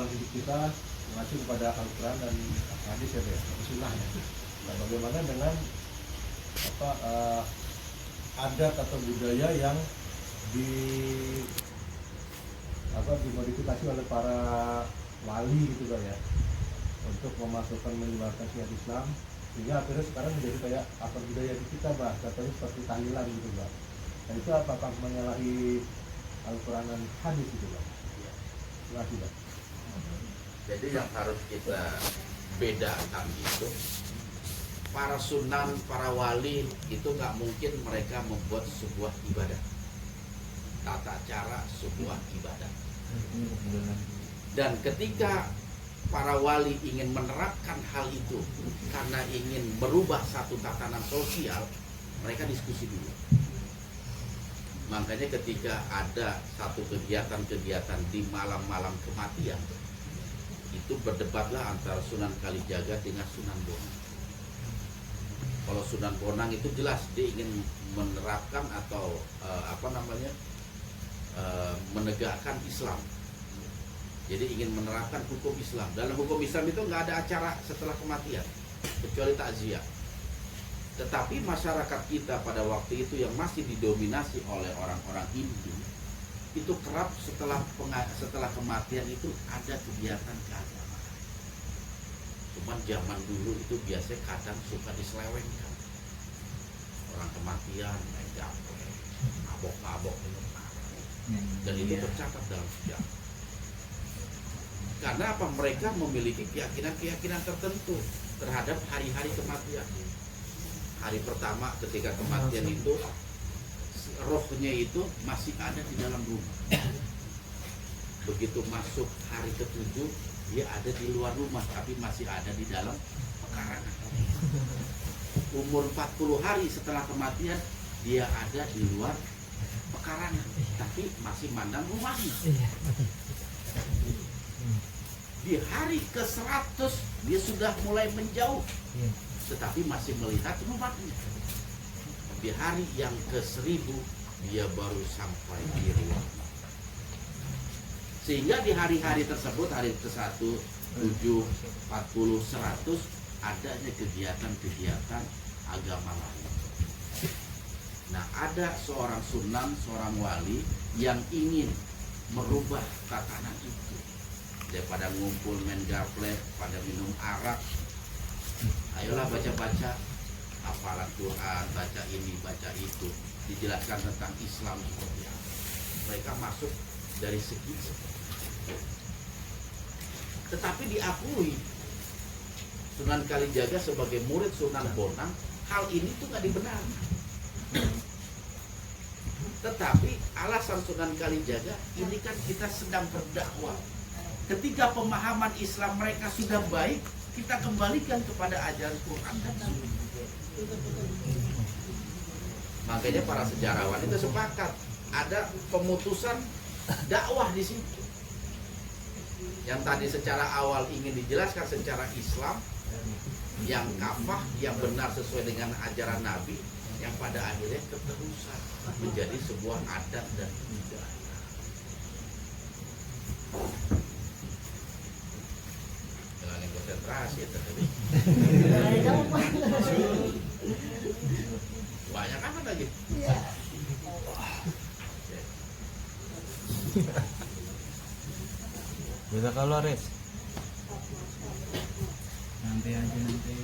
pengalaman hidup kita mengacu kepada Al-Quran dan hadis ya, Sunnah ya. Nah, bagaimana dengan adat atau budaya yang dimodifikasi oleh para wali gitu kan ya, untuk memasukkan menyebarkan syiar Islam, sehingga akhirnya sekarang menjadi kayak apa budaya di kita, Mbak, contohnya seperti tahlilan gitu, Mbak. Nah itu apakah menyalahi Al-Quran dan hadis gitu, Mbak? Terima kasih, Mbak. Jadi yang harus kita bedakan itu, para sunan, para wali itu nggak mungkin mereka membuat sebuah ibadah, tata cara sebuah ibadah. Dan ketika para wali ingin menerapkan hal itu karena ingin merubah satu tatanan sosial, mereka diskusi dulu. Makanya ketika ada satu kegiatan-kegiatan di malam-malam kematian, itu berdebatlah antara Sunan Kalijaga dengan Sunan Bonang. Kalau Sunan Bonang itu jelas dia ingin menerapkan atau menegakkan Islam. Jadi ingin menerapkan hukum Islam. Dalam hukum Islam itu nggak ada acara setelah kematian kecuali takziah. Tetapi masyarakat kita pada waktu itu yang masih didominasi oleh orang-orang Hindu, itu kerap setelah kematian itu ada kegiatan keagamaan. Cuman zaman dulu itu biasanya kadang suka diselewengkan. Orang kematian main gaple, mabok-mabok minum arak. Dan itu tercatat dalam sejarah. Karena apa? Mereka memiliki keyakinan-keyakinan tertentu terhadap hari-hari kematian. Hari pertama ketika kematian itu, rohnya itu masih ada di dalam rumah. Begitu masuk hari ke-7, dia ada di luar rumah, tapi masih ada di dalam pekarangan. Umur 40 hari setelah kematian, dia ada di luar pekarangan, tapi masih mandang rumahnya. Di hari ke-100 dia sudah mulai menjauh, tetapi masih melihat rumahnya. Di hari yang ke-1000 dia baru sampai di ruang. Sehingga di hari-hari tersebut, hari ke-1, 7, 40, 100, adanya kegiatan-kegiatan agama lain. Nah, ada seorang sunan, seorang wali yang ingin merubah tatanan itu. Daripada ngumpul main gaple, pada minum arak, ayolah baca-baca hafalan Quran, baca ini, baca itu, dijelaskan tentang Islam seperti apa. Mereka masuk dari segi seperti itu. Tetapi diakui Sunan Kalijaga sebagai murid Sunan Bonang, hal ini tuh nggak dibenarkan. Tetapi alasan Sunan Kalijaga, ini kan kita sedang berdakwah. Ketika pemahaman Islam mereka sudah baik, kita kembalikan kepada ajaran Quran dan Sunnah. Makanya para sejarawan itu sepakat ada pemutusan dakwah di situ. Yang tadi secara awal ingin dijelaskan secara Islam, yang kafah, yang benar sesuai dengan ajaran Nabi, yang pada akhirnya keterusan menjadi sebuah adat dan budaya. Jangan konsentrasi tadi. Banyak apa lagi? Bisa keluar, Res. Nanti aja nanti.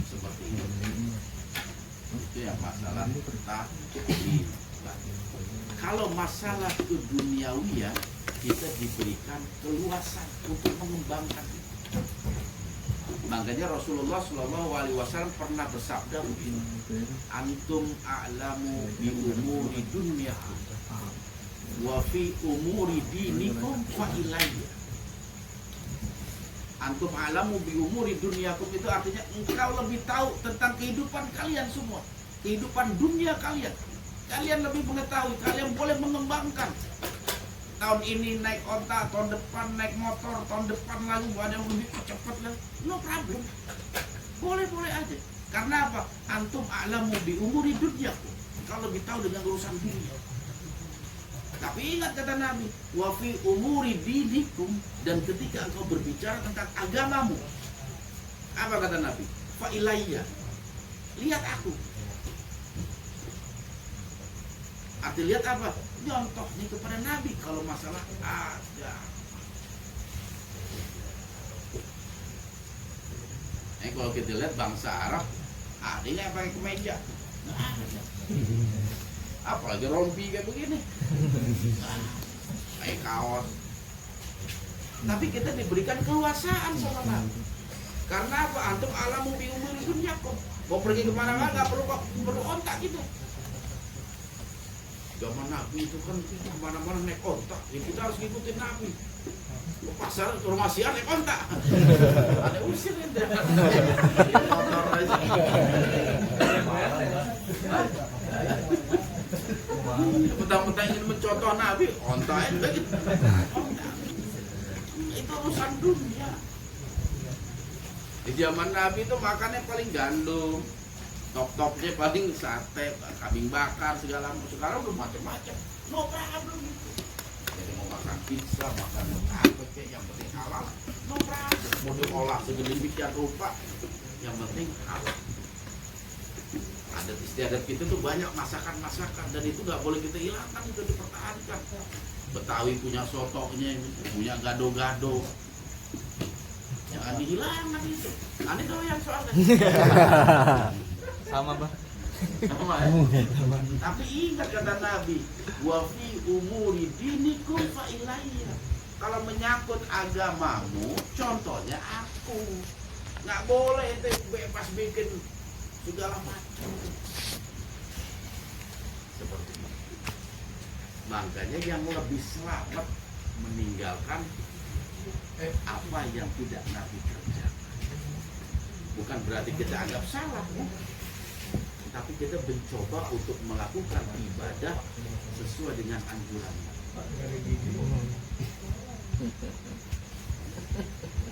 Seperti ini. Itu yang masalah tahdir. Kalau masalah keduniawian, kita diberikan keluasan untuk mengembangkan itu. Makanya Rasulullah SAW pernah bersabda begini, antum a'lamu bi umuri dunyakum wa fi umuri dinikum fa ilayya. Antum a'lamu bi umuri dunyakum itu artinya engkau lebih tahu tentang kehidupan kalian semua, kehidupan dunia kalian. Kalian lebih mengetahui, kalian boleh mengembangkan. Tahun ini naik onta, tahun depan naik motor, tahun depan lagi ada yang lebih cepat lagi. No problem. Boleh-boleh aja. Karena apa? Antum a'lamu bi umuri dunyakum. Kalau lebih tahu dengan urusan dunia. Tapi ingat kata Nabi, wa fi umuri dinikum, dan ketika engkau berbicara tentang agamamu, apa kata Nabi? Fa ilayya, lihat aku. Arti lihat apa? Contohnya kepada Nabi kalau masalah ada. Kalau kita lihat bangsa Arab, ada yang pakai kemeja, nggak ada. Apalagi rompi kayak begini, kayak kaos. Tapi kita diberikan keluasaan sama Nabi. Karena apa? Antum alamu bi umuri dunyakum. Mau pergi kemana-mana nggak perlu ontak gitu. Zaman Nabi itu kan kemana-mana naik ontak. Ya kita harus ngikutin Nabi. Ke pasar, ke rumah siar naik ontak. Ada usir ente. Motor aja. Mentang-mentang ingin mencontoh Nabi, ontak itu. Itu urusan dunia. Di zaman Nabi itu makannya paling gandum, top-topnya paling sate, kambing bakar segala macam. Sekarang udah macam-macam, no problem gitu. Jadi mau makan pizza, makan apa kayak yang penting halal, no problem. Mau diolah sedemikian rupa, yang penting halal. Adat istiadat kita tuh banyak masakan-masakan, dan itu nggak boleh kita hilangkan, itu dipertahankan. Betawi punya sotonya, punya gado-gado. Jangan dihilangkan itu. Aneh doyan soalnya. Sama Bang. Sama ya? Tapi ingat kata Nabi, wa fi umuri dinikum fa ilayya. Kalau menyangkut agamamu, contohnya aku. Nggak boleh itu bebas bikin segala macam. Seperti itu. Makanya yang lebih selamat meninggalkan apa yang tidak Nabi kerjakan. Bukan berarti kita anggap salah, tapi kita mencoba untuk melakukan ibadah sesuai dengan anjurannya.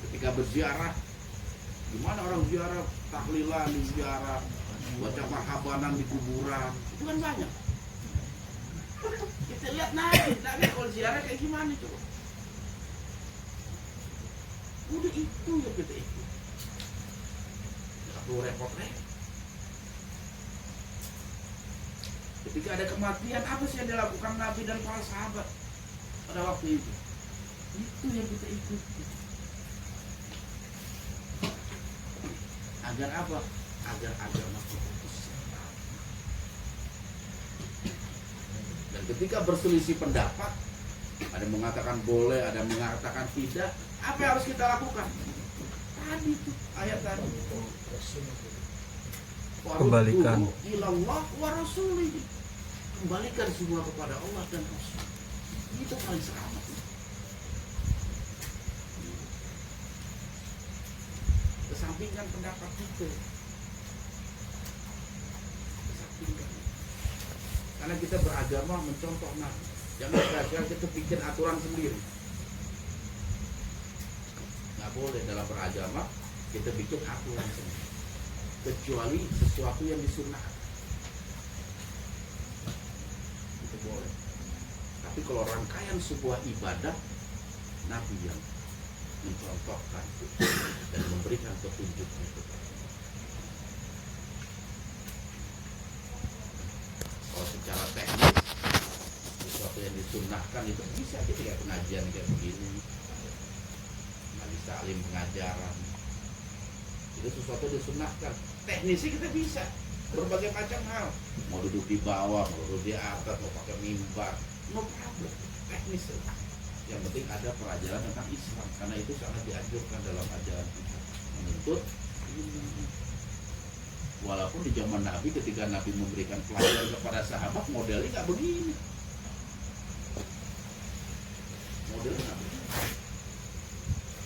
Ketika berziarah, gimana orang ziarah, tahlilan di ziarah, baca marhabanan di kuburan, itu kan banyak. Kita lihat Nabi kalau ziarah kayak gimana coba. Udah itu yang kita ikut. Nggak perlu repot-repot. Ketika ada kematian, apa sih yang dilakukan Nabi dan para sahabat pada waktu itu? Itu yang kita ikuti. Agar apa? Agar agama kita itu selamat. Dan ketika berselisih pendapat, ada yang mengatakan boleh, ada yang mengatakan tidak, apa yang harus kita lakukan? Tadi itu ayat tadi. Kembalikan. Ilallah wa rasulih. Kembalikan semua kepada Allah dan Rasul. Itu paling selamat. Kesampingkan pendapat itu. Kesampingkan. Karena kita beragama mencontoh Nabi. Jangan sekali kita bikin aturan sendiri. Nggak boleh dalam beragama kita bikin aturan sendiri. Kecuali sesuatu yang disunnahkan. Itu boleh. Tapi kalau rangkaian sebuah ibadah, Nabi yang mencontohkan dan memberikan petunjuknya kepada kita. Kalau secara teknis, sesuatu yang disunnahkan itu bisa kita kayak pengajian kayak begini, majelis taklim pengajaran, itu sesuatu disunnahkan. Teknisnya kita bisa berbagai macam hal, mau duduk di bawah, mau duduk di atas, mau pakai mimbar, no problem, teknis. Yang penting ada pelajaran tentang Islam, karena itu sangat dianjurkan dalam ajaran kita menuntut ilmu. Walaupun di zaman Nabi ketika Nabi memberikan pelajaran kepada sahabat, modelnya nggak begini. Modelnya nggak begini.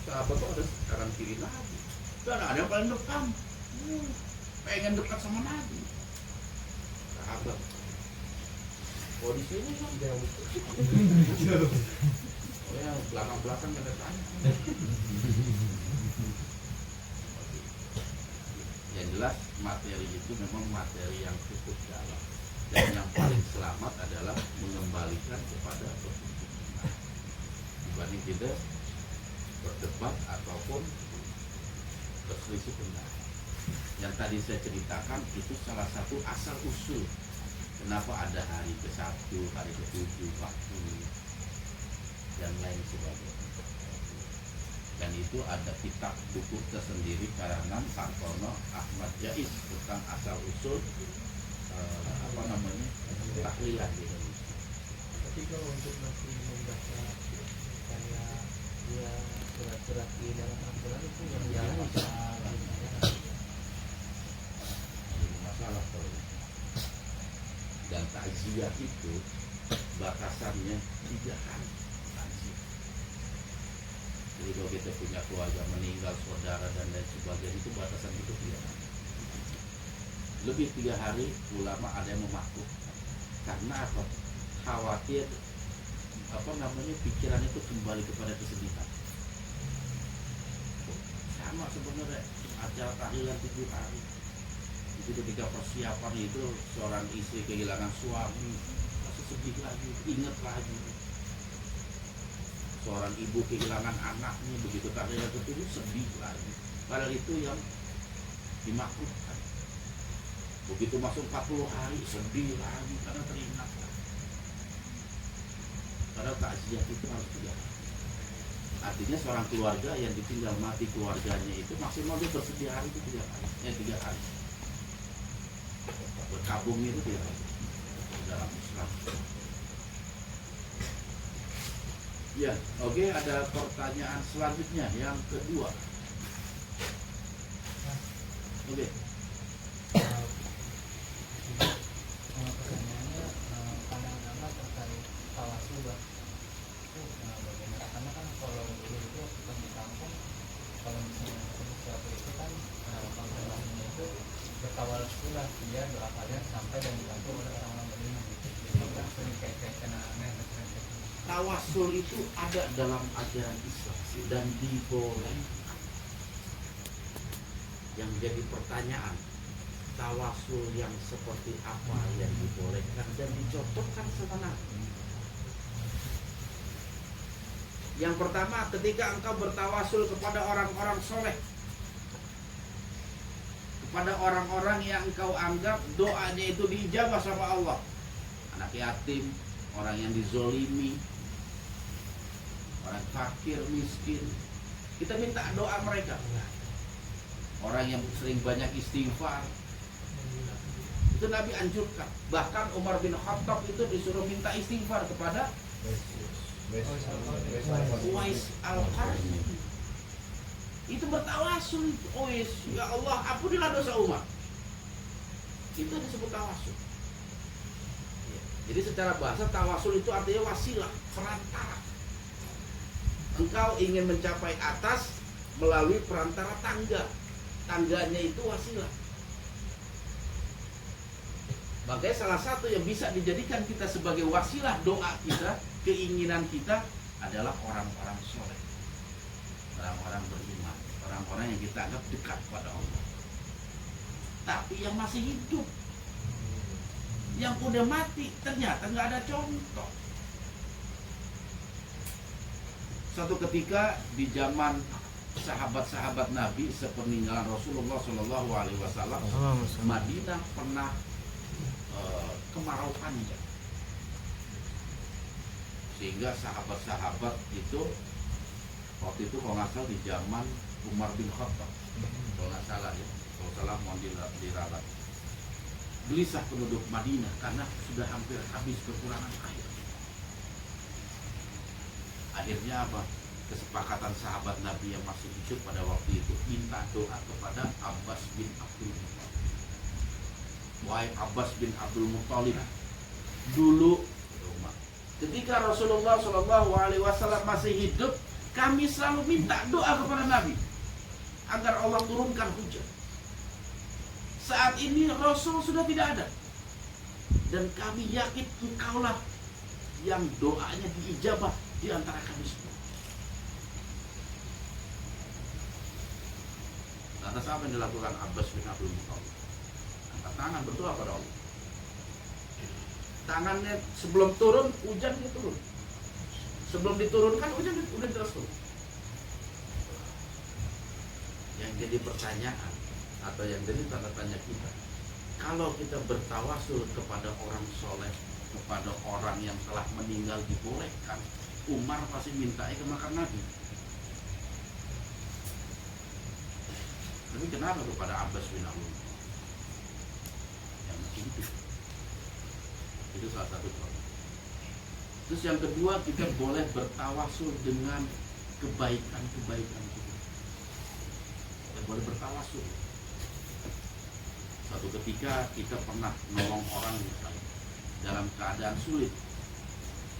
Sahabat tuh ada kanan kiri Nabi, dan ada yang paling depan, pengen dekat sama Nabi. Sahabat, oh di sini kan jauh. Oh ya, belakang-belakang ada tanya. Yang jelas materi itu memang materi yang cukup dalam. Dan yang paling selamat adalah mengembalikan kepada petunjuk benar, dibanding kita berdebat ataupun berselisih pendapat. Yang tadi saya ceritakan itu salah satu asal usul kenapa ada hari ke-1, hari ke-7, 40 dan lain sebagainya. Dan itu ada kitab buku tersendiri karangan Sartono Ahmad Jais tentang asal usul tahlilan di Indonesia. Tapi kalau untuk masih membaca kayak dia surat-surat di dalam Al-Quran itu yang jalan bisa Jadi masalah kalau itu. Dan takziah itu batasannya 3 hari takziah. Jadi kalau kita punya keluarga meninggal, saudara dan lain sebagainya, itu batasan itu 3 hari. Lebih 3 hari ulama ada yang memakluk. Karena apa? Khawatir pikiran itu kembali kepada kesedihan. Sama sebenarnya acara tahlilan 7 hari. Itu ketika persiapan itu seorang istri kehilangan suami, masih sedih lagi, ingat lagi. Seorang ibu kehilangan anaknya, begitu tahlilan ke-7 sedih lagi. Padahal itu yang dimaklukkan. Begitu masuk 40 hari sedih lagi karena teringat lagi. Padahal takziah itu harus 3 hari. Artinya seorang keluarga yang ditinggal mati keluarganya itu maksimal dia bersedih hari itu 3 hari. 3 hari. Berkabung itu 3 hari dalam Islam. Ya, oke, ada pertanyaan selanjutnya yang kedua. Oke. pertanyaannya pandangan Anda terkait tawasul, Bang. Bagaimana? Karena kan kalau dulu itu waktu di kampung, kalau misalnya ketemu siapa itu kan konfirmasinya itu bertawasul lah, dia doa kalian sampai dan dibantu oleh orang-orang beriman gitu. Jadi kan sering kayak kena aneh. Tawasul itu ada dalam ajaran Islam dan dibolehkan. Yang jadi pertanyaan, tawasul yang seperti apa yang dibolehkan dan dicocokkan sama Nabi? Yang pertama, ketika engkau bertawasul kepada orang-orang soleh, kepada orang-orang yang engkau anggap doanya itu diijabah sama Allah, anak yatim, orang yang dizolimi, orang fakir, miskin, kita minta doa mereka. Orang yang sering banyak istighfar, itu Nabi anjurkan. Bahkan Umar bin Khattab itu disuruh minta istighfar kepada Uwais Al-Qarni. Itu bertawasul, Uwais, ya Allah ampunilah dosa Umar. Itu disebut tawasul. Jadi secara bahasa tawasul itu artinya wasilah, perantara. Engkau ingin mencapai atas melalui perantara tangga. Tangganya itu wasilah. Makanya salah satu yang bisa dijadikan kita sebagai wasilah doa kita, keinginan kita adalah orang-orang soleh, orang-orang beriman, orang-orang yang kita anggap dekat pada Allah. Tapi yang masih hidup, yang udah mati, ternyata nggak ada contoh. Suatu ketika di zaman sahabat-sahabat Nabi sepeninggalan Rasulullah Shallallahu Alaihi Wasallam, Madinah pernah kemarau panjang, sehingga sahabat-sahabat itu waktu itu kalau nggak salah di zaman Umar bin Khattab, kalau nggak salah ya, kalau salah mau diralat, gelisah penduduk Madinah karena sudah hampir habis kekurangan air. Akhirnya apa? Kesepakatan sahabat Nabi yang masih hidup pada waktu itu minta doa kepada Abbas bin Abdul Muttalib. Wahai Abbas bin Abdul Muttalib, dulu ketika Rasulullah Shallallahu Alaihi Wasallam masih hidup, kami selalu minta doa kepada Nabi agar Allah turunkan hujan. Saat ini Rasul sudah tidak ada, dan kami yakin engkaulah yang doanya diijabah di antara kami semua. Lantas apa yang dilakukan Abbas bin Abdul Muttalib? Angkat tangan berdoa pada Allah. Tangannya sebelum turun, hujan dia turun. Sebelum diturunkan, hujan udah terus turun. Yang jadi pertanyaan atau yang jadi tanda tanya kita, kalau kita bertawasul kepada orang soleh, kepada orang yang telah meninggal dibolehkan, Umar pasti minta ke makam Nabi. Tapi kenapa kepada Abbas bin Abdul Muttalib? Yang masih hidup. Itu salah satu contoh. Terus yang kedua, kita boleh bertawasul dengan kebaikan-kebaikan kita. Kita boleh bertawasul. Suatu ketika kita pernah nolong orang misalnya dalam keadaan sulit.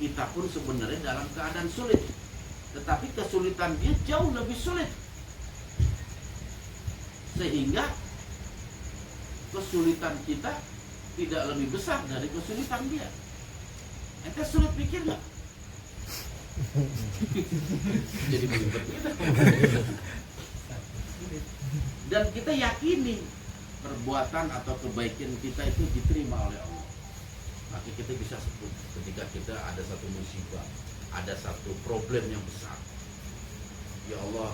Kita pun sebenarnya dalam keadaan sulit, tetapi kesulitan dia jauh lebih sulit, sehingga kesulitan kita tidak lebih besar dari kesulitan dia. Ente sulit pikir nggak? Jadi beribet kita. Dan kita yakini perbuatan atau kebaikan kita itu diterima oleh Allah. Maka kita bisa sebut ketika kita ada satu musibah, ada satu problem yang besar. Ya Allah,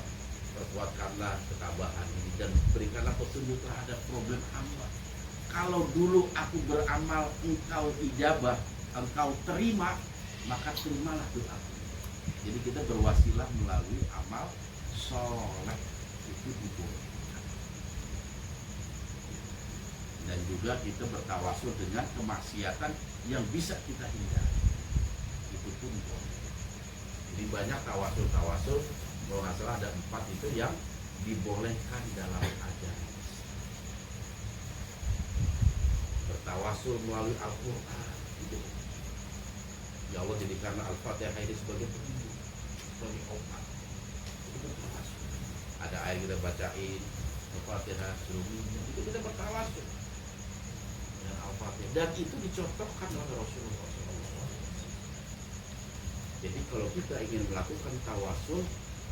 perkuatkanlah ketabahan ini dan berikanlah petunjuk terhadap problem hamba. Kalau dulu aku beramal, engkau ijabah, engkau terima, maka terimalah doaku. Jadi kita berwasilah melalui amal soleh itu dibolehkan. Dan juga kita bertawasul dengan kemaksiatan yang bisa kita hindari. Itu pun boleh. Jadi banyak tawasul-tawasul, kalau nggak salah ada 4 itu yang dibolehkan dalam ajaran. Bertawasul melalui Al-Quran. Ya Allah, jadikanlah Al-Fatihah ini sebagai petunjuk, sebagai obat. Itu bertawasul. Ada ayat kita bacain, Al-Fatihah suruh minum, itu kita bertawasul. Dan itu dicontohkan oleh Rasulullah SAW. Jadi kalau kita ingin melakukan tawasul,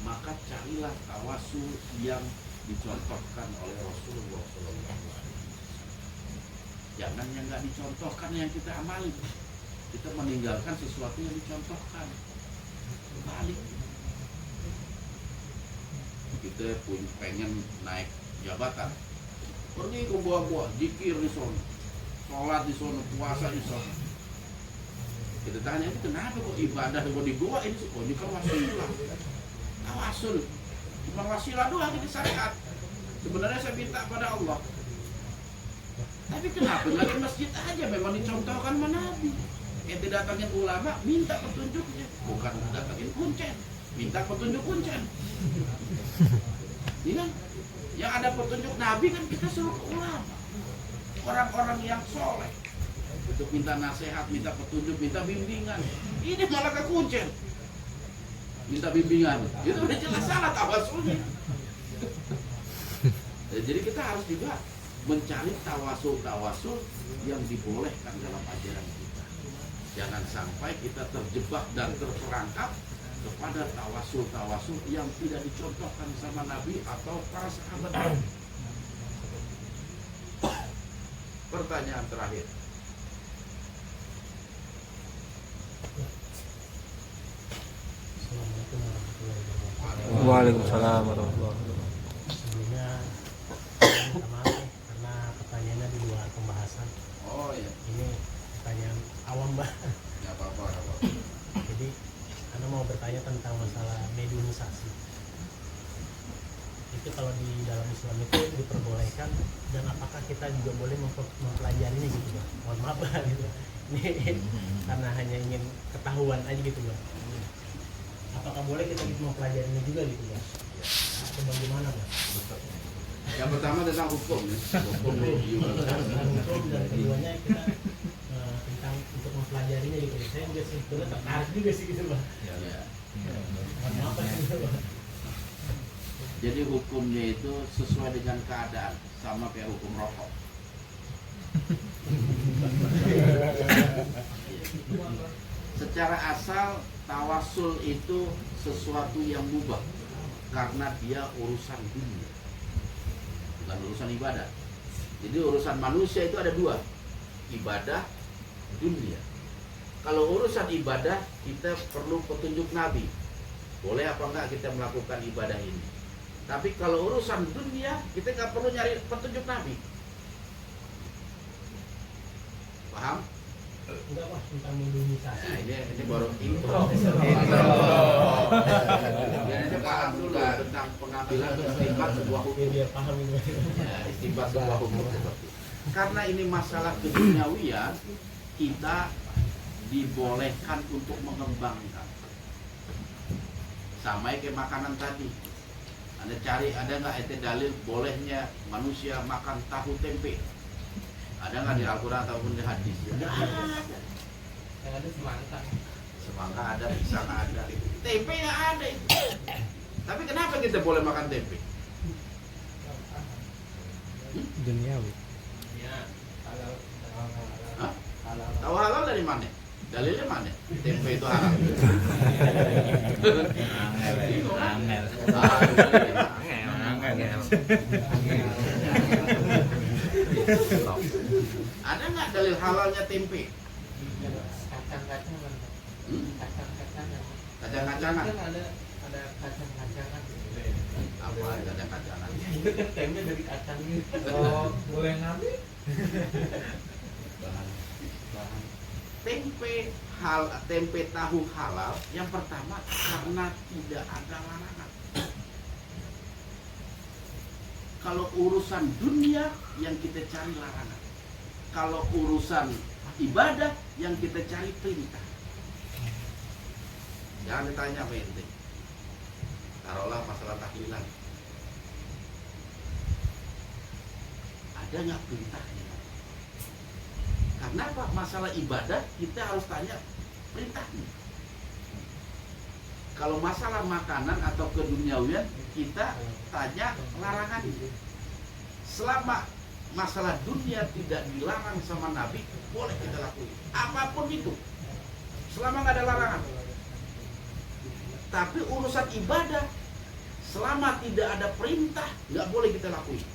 maka carilah tawasul yang dicontohkan oleh Rasulullah SAW. Jangan yang nggak dicontohkan yang kita amali. Kita meninggalkan sesuatu yang dicontohkan. Balik. Kita pun pengen naik jabatan, pergi ke gua-gua, zikir di sana, sholat di sana, puasa di sana. Kita tanya, itu kenapa kok ibadah kok di gua ini? Oh, ini kan wasilah. Tawasul. Bukan wasilah doang ini syariat. Sebenarnya saya minta pada Allah. Tapi kenapa nggak di masjid aja? Memang dicontohkan sama Nabi. Yang datangin ulama minta petunjuknya, bukan datangin kuncen, minta petunjuk kuncen. Ini kan yang ada petunjuk Nabi kan kita suruh ke ulama, orang-orang yang soleh untuk minta nasihat, minta petunjuk, minta bimbingan. Ini malah ke kuncen, minta bimbingan. Itu udah jelas salah tawasulnya. Jadi kita harus juga mencari tawasul-tawasul yang dibolehkan dalam ajaran kita. Jangan sampai kita terjebak dan terperangkap kepada tawasul-tawasul yang tidak dicontohkan sama Nabi atau para sahabat. Pertanyaan terakhir. Assalamualaikum warahmatullahi wabarakatuh. Waalaikumsalam warahmatullahi wabarakatuh. Sebelumnya minta maaf ya, karena pertanyaannya di luar pembahasan. Oh ya, Ini pertanyaan awam, Mbak. nggak apa-apa. Jadi Anda mau bertanya tentang masalah mediumisasi. Itu kalau di dalam Islam itu diperbolehkan, dan apakah kita juga boleh mempelajarinya gitu, Mbak? Mohon maaf, Mbak, gitu. Ini karena hanya ingin ketahuan aja gitu, Mbak. Apakah boleh kita mempelajarinya juga gitu, Mbak? Atau bagaimana, Mbak? Yang pertama tentang hukum ya. Hukum Tentang hukum, dan keduanya kita tentang untuk mempelajarinya gitu. Saya juga sebetulnya tertarik juga sih gitu, Mbak. Ya. Mohon maaf gitu, Mbak. Jadi hukumnya itu sesuai dengan keadaan, sama kayak hukum rokok. Secara asal tawasul itu sesuatu yang mubah karena dia urusan dunia, bukan urusan ibadah. Jadi urusan manusia itu ada dua, ibadah dunia. Kalau urusan ibadah kita perlu petunjuk Nabi. Boleh apa enggak kita melakukan ibadah ini? Tapi kalau urusan dunia kita nggak perlu nyari petunjuk Nabi. Paham? Enggak Pak, tentang mobilisasi. Nah, ini baru intro. Biasanya paham dulu tentang pengambilan istimbat sebuah hukum. Biar paham ini. Ya, istimbat sebuah hukum seperti. Karena ini masalah keduniawian, kita dibolehkan untuk mengembangkan. Sama kayak makanan tadi. Anda cari ada nggak itu dalil bolehnya manusia makan tahu tempe? Ada nggak di Al-Quran ataupun di hadis? Nggak ada. Yang ada semangka. Semangka ada, pisang ada, tempe nggak ada itu. Tapi kenapa kita boleh makan tempe? Duniawi. Ya, kalau Hah? halal. Tahu halal dari mana? Dalilnya mana? Tempe itu halal. Bingung, kan? Ah, ada nggak dalil halalnya tempe? Kacang-kacangan. Hmm? Kacang-kacangan. Kacang-kacangan. Kan ada kacang-kacangan. Apa kacang-kacangan? Itu kan tempe dari kacang gitu. Oh, boleh ngambil? Bahan tempe tahu halal yang pertama karena tidak ada larangan. Kalau urusan dunia yang kita cari larangan, kalau urusan ibadah yang kita cari perintah. Jangan ditanya apa ente. Taruhlah masalah tahlilan, ada nggak perintahnya? Karena apa? Masalah ibadah kita harus tanya perintahnya. Kalau masalah makanan atau keduniawian kita tanya larangan. Selama masalah dunia tidak dilarang sama Nabi, boleh kita lakukan apapun itu, selama nggak ada larangan. Tapi urusan ibadah, selama tidak ada perintah, nggak boleh kita lakukan.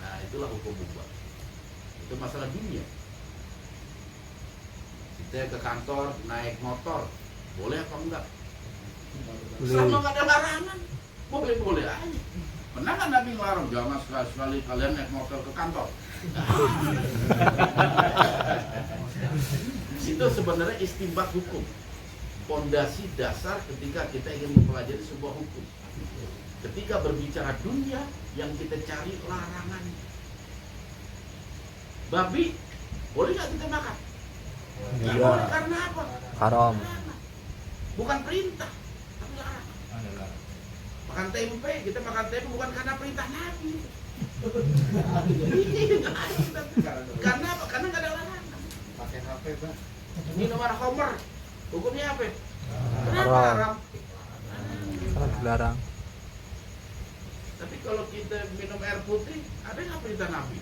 Nah, itulah hukum mubah. Itu masalah dunia. Kita ke kantor naik motor, boleh apa enggak? Selama nggak ada larangan, boleh-boleh aja. Pernah kan Nabi ngelarang, jangan sekali-sekali kalian naik motor ke kantor. Itu sebenarnya istimbat hukum, pondasi dasar ketika kita ingin mempelajari sebuah hukum. Ketika berbicara dunia, yang kita cari larangan. Babi, boleh nggak kita makan? Nggak Iya. boleh, karena apa? Haram. Larangan. Bukan perintah, tapi larangan. Makan tempe, kita makan tempe bukan karena perintah Nabi. Karena apa? Karena nggak ada larangan. Pakai HP, Pak. Minuman khamr, hukumnya apa? Kenapa Haram. haram? Karena dilarang. Tapi kalau kita minum air putih, ada nggak perintah Nabi?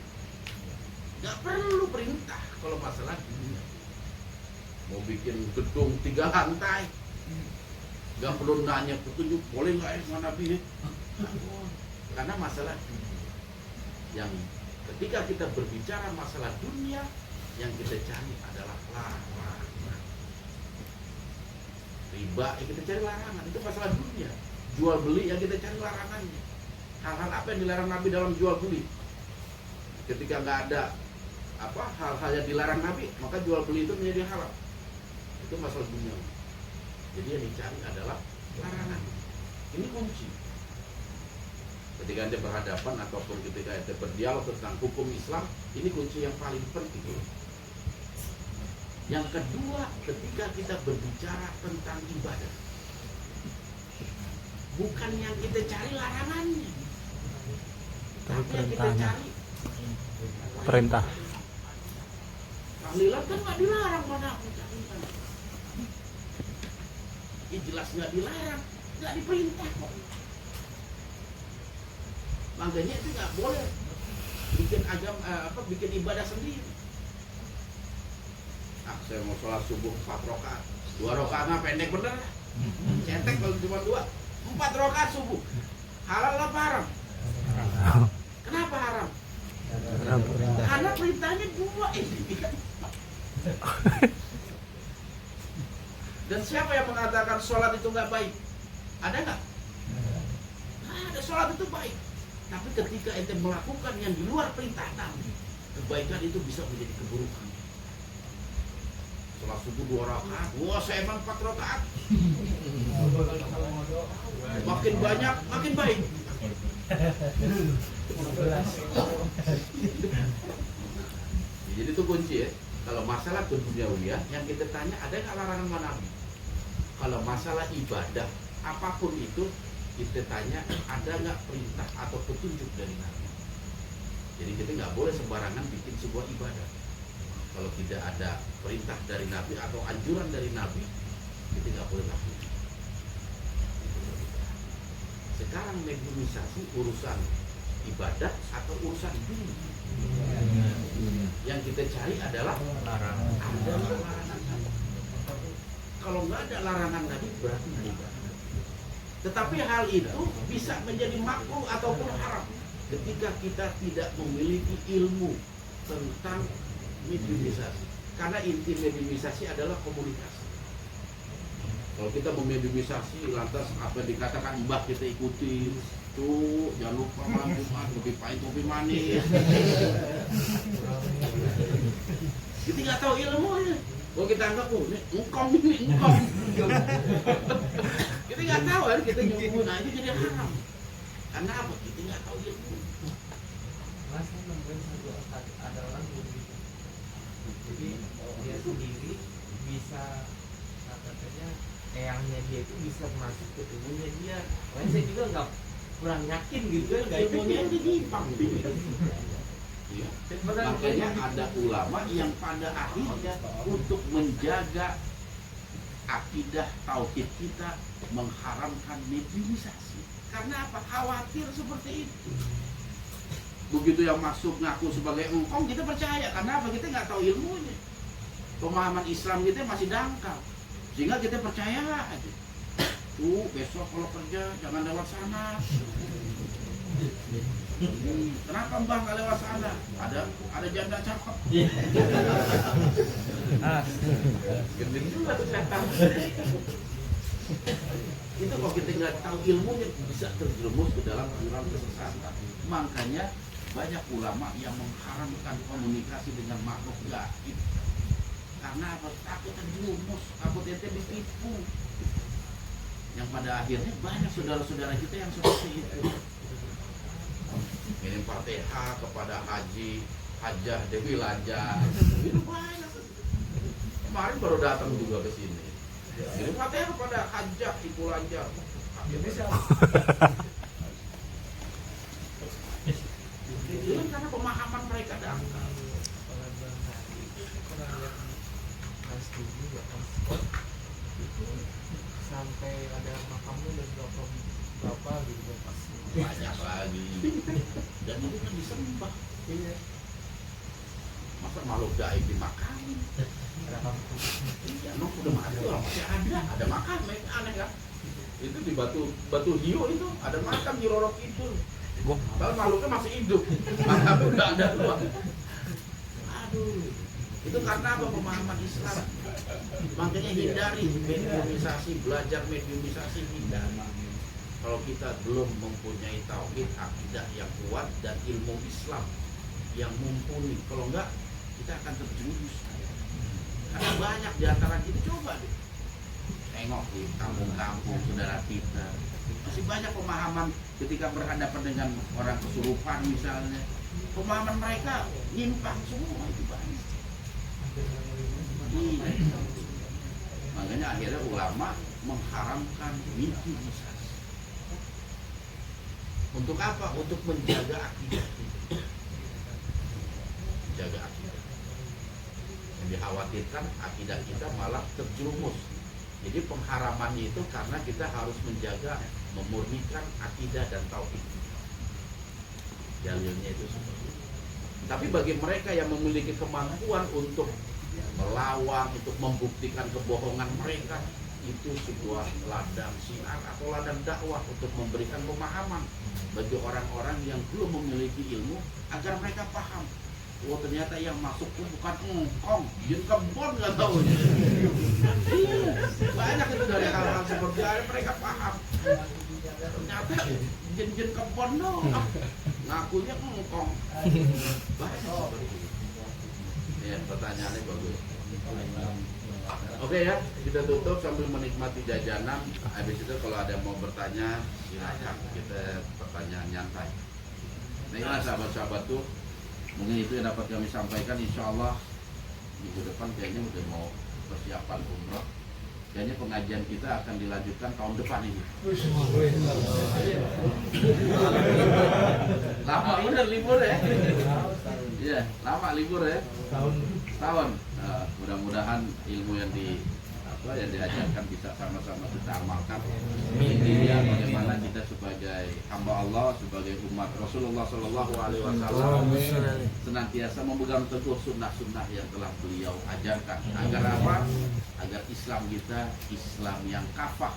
Nggak perlu perintah kalau masalah dunia. Mau bikin gedung 3 lantai, nggak perlu nanya petunjuk, boleh nggak ya sama Nabi ya? Nggak boleh. Karena masalah dunia. Yang ketika kita berbicara masalah dunia, yang kita cari adalah larangan. Riba yang kita cari larangan, itu masalah dunia. Jual beli yang kita cari larangannya. Hal-hal apa yang dilarang Nabi dalam jual beli? Ketika nggak ada hal-hal yang dilarang Nabi, maka jual beli itu menjadi halal. Itu masalah dunia. Jadi yang dicari adalah larangan. Ini kunci. Ketika Anda berhadapan ataupun ketika Anda berdialog tentang hukum Islam, ini kunci yang paling penting. Yang kedua, ketika kita berbicara tentang ibadah, bukan yang kita cari larangannya, Tapi tapi yang kita perintahnya. cari Perintah. tahlilan kan nggak dilarang pada aku tahlilan. Ya jelas nggak dilarang, nggak diperintah kok. Makanya itu nggak boleh bikin bikin ibadah sendiri. Saya mau sholat subuh 4 rakaat, 2 rakaat mah pendek bener lah. Cetek kalau cuma 2, 4 rakaat subuh. Halal apa haram? Kenapa haram? Perintah. Karena perintahnya dua Dan siapa yang mengatakan sholat itu nggak baik? Ada nggak? Ada, sholat itu baik. Tapi ketika ente melakukan yang di luar perintah Nabi, kebaikan itu bisa menjadi keburukan. Sholat subuh 2 rakaat, wah saya emang 4 rakaat. Makin banyak, makin baik. Jadi itu kunci ya. Kalau masalah duniawiyah yang kita tanya, ada nggak larangan Nabi? Kalau masalah ibadah apapun itu kita tanya, ada nggak perintah atau petunjuk dari Nabi? Jadi kita nggak boleh sembarangan bikin sebuah ibadah. Kalau tidak ada perintah dari Nabi atau anjuran dari Nabi, kita nggak boleh lakukan. Sekarang mediumisasi urusan ibadah atau urusan dunia. Yang kita cari adalah larangan. Ada larangan Nabi. Kalau nggak ada larangan Nabi berarti ibadah. Tetapi hal itu bisa menjadi makruh ataupun haram ketika kita tidak memiliki ilmu tentang mediumisasi. Karena inti mediumisasi adalah komunikasi. Kalau kita memediumisasi lantas apa dikatakan mbah kita ikuti, tuh jangan lupa malam Jumat kopi pahit kopi manis. Kita nggak tahu ilmunya. Kalau kita anggap ini engkong. Kita nggak tahu kan, kita nyumbun aja jadi haram. Karena apa? Kita nggak tahu ilmu. Mas nemuin satu ada orang begitu. Jadi dia sendiri bisa katanya eyangnya dia itu bisa masuk ke tubuhnya dia. Makanya saya juga nggak kurang yakin gitu kan. Ilmunya udah nyimpang. Ya. Makanya ada ulama yang pada akhirnya untuk menjaga akidah tauhid kita mengharamkan mediumisasi. Karena apa? Khawatir seperti itu. Begitu yang masuk ngaku sebagai engkong, kita percaya. Karena apa? Kita nggak tahu ilmunya. Pemahaman Islam kita masih dangkal. Sehingga kita percaya aja. Tuh besok kalau kerja jangan lewat sana. Kenapa mbah nggak lewat sana? Ada janda cakep. Gendeng juga tuh setan. Itu kalau kita nggak tahu ilmunya bisa terjerumus ke dalam jurang kesesatan. Makanya banyak ulama yang mengharamkan komunikasi dengan makhluk gaib. Karena apa? Takut terjerumus, takut ente ditipu. Yang pada akhirnya banyak saudara-saudara kita yang seperti itu. Minim Fatihah kepada Haji Hajah Dewi Lajah. Itu banyak. Kemarin baru datang juga ke sini. Minim Fatihah kepada Hajah Ibu Lajah. Itu kan karena pemahaman mereka dangkal. Kalau bilang tadi itu orang yang nggak setuju ya kan itu sampai ada makamnya dan berapa gitu kan pas Banyak lagi. Dan itu kan disembah. iya Masa makhluk gaib dimakamin? ada kampung Ya, no, udah mati orang masih ada makam, aneh kan? Itu di batu hiu itu ada makam di Roro Kidul. Kalau makhluknya masih hidup, makamnya udah ada tuh. Aduh, itu karena apa? Pemahaman Islam. Makanya hindari mediumisasi, belajar mediumisasi hindari. Kalau kita belum mempunyai tauhid akidah yang kuat dan ilmu Islam yang mumpuni, kalau enggak kita akan terjerumus. Karena banyak di antara kita, coba deh tengok di kampung-kampung saudara kita, masih banyak pemahaman ketika berhadapan dengan orang kesurupan misalnya, pemahaman mereka nyimpang semua, itu banyak. Makanya akhirnya ulama mengharamkan mediumisasi. Untuk apa? Untuk menjaga akidah kita. Menjaga akidah. Yang dikhawatirkan akidah kita malah terjerumus. Jadi pengharamannya itu karena kita harus menjaga, memurnikan akidah dan tauhid. Dalilnya itu seperti itu. Tapi bagi mereka yang memiliki kemampuan untuk melawan, untuk membuktikan kebohongan mereka, itu sebuah ladang siar atau ladang dakwah untuk memberikan pemahaman bagi orang-orang yang belum memiliki ilmu agar mereka paham. Oh ternyata yang masuk itu bukan engkong, jin kebon nggak tahu. Iya, banyak itu dari hal-hal seperti itu mereka paham. Ternyata jin-jin kebon dong, ngakunya engkong. Banyak seperti itu. Ya, pertanyaannya bagus. Oke ya, kita tutup sambil menikmati jajanan. Habis itu kalau ada yang mau bertanya, silakan kita pertanyaan nyantai. Nah inilah sahabat-sahabat tuh, mungkin itu yang dapat kami sampaikan. Insya Allah minggu depan kayaknya udah mau persiapan umroh. Kayaknya pengajian kita akan dilanjutkan tahun depan ini. Lama bener libur ya. Iya, lama libur ya. Tahun. Nah, mudah-mudahan ilmu yang diajarkan bisa sama-sama kita amalkan. Intinya bagaimana kita sebagai hamba Allah, sebagai umat Rasulullah Shallallahu Alaihi Wasallam senantiasa memegang teguh sunnah-sunnah yang telah beliau ajarkan. Agar apa? Agar Islam kita Islam yang kafah,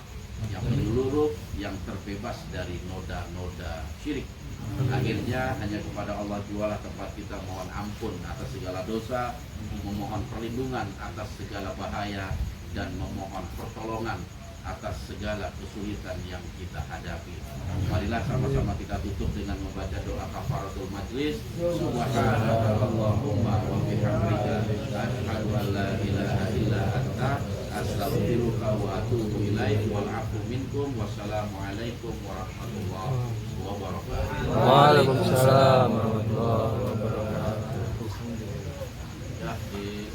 yang menyeluruh, yang terbebas dari noda-noda syirik. Akhirnya hanya kepada Allah jualah tempat kita mohon ampun atas segala dosa, memohon perlindungan atas segala bahaya, dan memohon pertolongan atas segala kesulitan yang kita hadapi. Marilah sama-sama kita tutup dengan membaca doa kafaratul majlis. Subhanakallahumma wa bihamdika asyhadu an la ilaha illa anta astaghfiruka wa atubu ilaik wal afu minkum. Wassalamualaikum warahmatullahi wabarakatuh. Waalaikumsalam warahmatullahi wabarakatuh. Ya, di